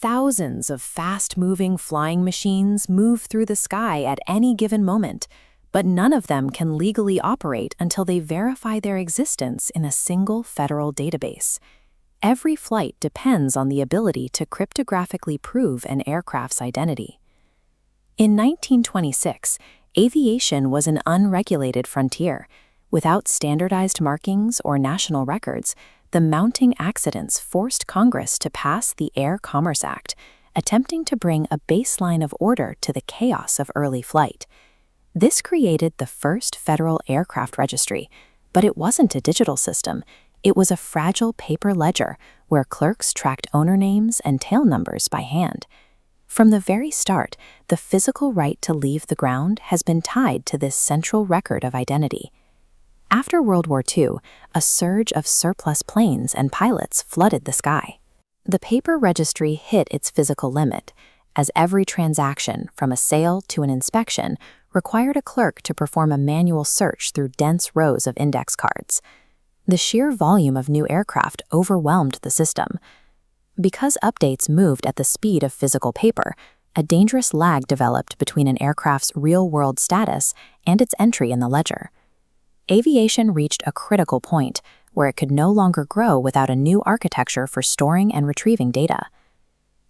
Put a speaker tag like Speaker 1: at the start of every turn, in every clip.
Speaker 1: Thousands of fast-moving flying machines move through the sky at any given moment, but none of them can legally operate until they verify their existence in a single federal database. Every flight depends on the ability to cryptographically prove an aircraft's identity. In 1926, aviation was an unregulated frontier. Without standardized markings or national records, the mounting accidents forced Congress to pass the Air Commerce Act, attempting to bring a baseline of order to the chaos of early flight. This created the first federal aircraft registry, but it wasn't a digital system. It was a fragile paper ledger where clerks tracked owner names and tail numbers by hand. From the very start, the physical right to leave the ground has been tied to this central record of identity. After World War II, a surge of surplus planes and pilots flooded the sky. The paper registry hit its physical limit, as every transaction, from a sale to an inspection, required a clerk to perform a manual search through dense rows of index cards. The sheer volume of new aircraft overwhelmed the system. Because updates moved at the speed of physical paper, a dangerous lag developed between an aircraft's real-world status and its entry in the ledger. Aviation reached a critical point where it could no longer grow without a new architecture for storing and retrieving data.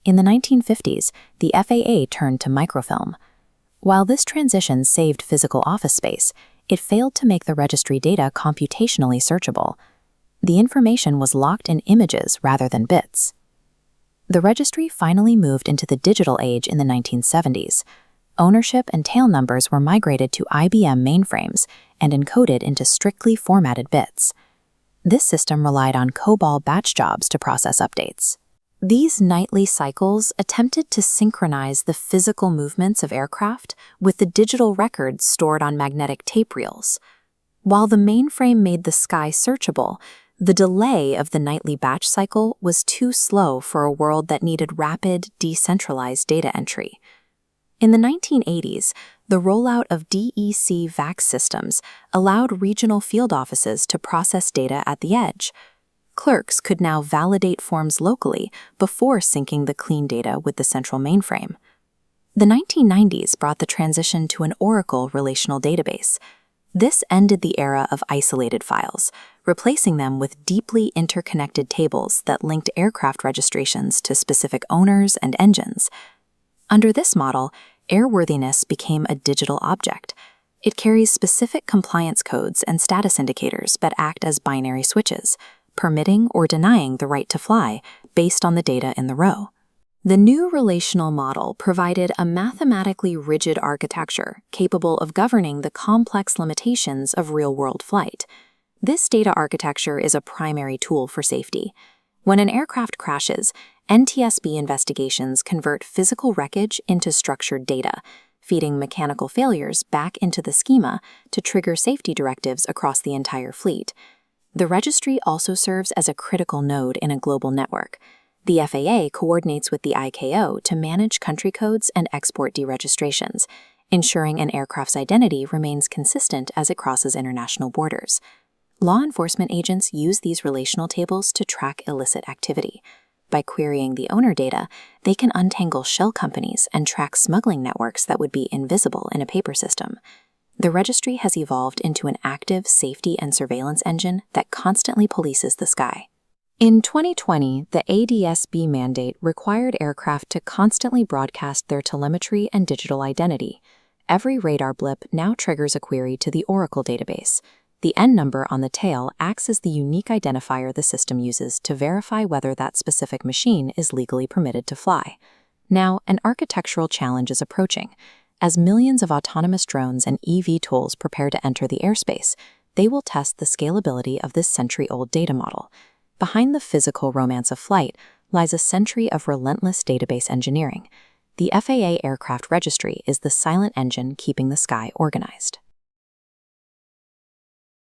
Speaker 1: In the 1950s, the FAA turned to microfilm. While this transition saved physical office space, it failed to make the registry data computationally searchable. The information was locked in images rather than bits. The registry finally moved into the digital age in the 1970s. Ownership and tail numbers were migrated to IBM mainframes and encoded into strictly formatted bits. This system relied on COBOL batch jobs to process updates. These nightly cycles attempted to synchronize the physical movements of aircraft with the digital records stored on magnetic tape reels. While the mainframe made the sky searchable, the delay of the nightly batch cycle was too slow for a world that needed rapid, decentralized data entry. In the 1980s, the rollout of DEC VAX systems allowed regional field offices to process data at the edge. Clerks could now validate forms locally before syncing the clean data with the central mainframe. The 1990s brought the transition to an Oracle relational database. This ended the era of isolated files, replacing them with deeply interconnected tables that linked aircraft registrations to specific owners and engines. Under this model, airworthiness became a digital object. It carries specific compliance codes and status indicators that act as binary switches, permitting or denying the right to fly based on the data in the row. The new relational model provided a mathematically rigid architecture capable of governing the complex limitations of real-world flight. This data architecture is a primary tool for safety. When an aircraft crashes, NTSB investigations convert physical wreckage into structured data, feeding mechanical failures back into the schema to trigger safety directives across the entire fleet. The registry also serves as a critical node in a global network. The FAA coordinates with the ICAO to manage country codes and export deregistrations, ensuring an aircraft's identity remains consistent as it crosses international borders. Law enforcement agents use these relational tables to track illicit activity. By querying the owner data, they can untangle shell companies and track smuggling networks that would be invisible in a paper system. The registry has evolved into an active safety and surveillance engine that constantly polices the sky. In 2020, the ADS-B mandate required aircraft to constantly broadcast their telemetry and digital identity. Every radar blip now triggers a query to the Oracle database. The N number on the tail acts as the unique identifier the system uses to verify whether that specific machine is legally permitted to fly. Now, an architectural challenge is approaching. As millions of autonomous drones and eVTOLs prepare to enter the airspace, they will test the scalability of this century-old data model. Behind the physical romance of flight lies a century of relentless database engineering. The FAA Aircraft Registry is the silent engine keeping the sky organized.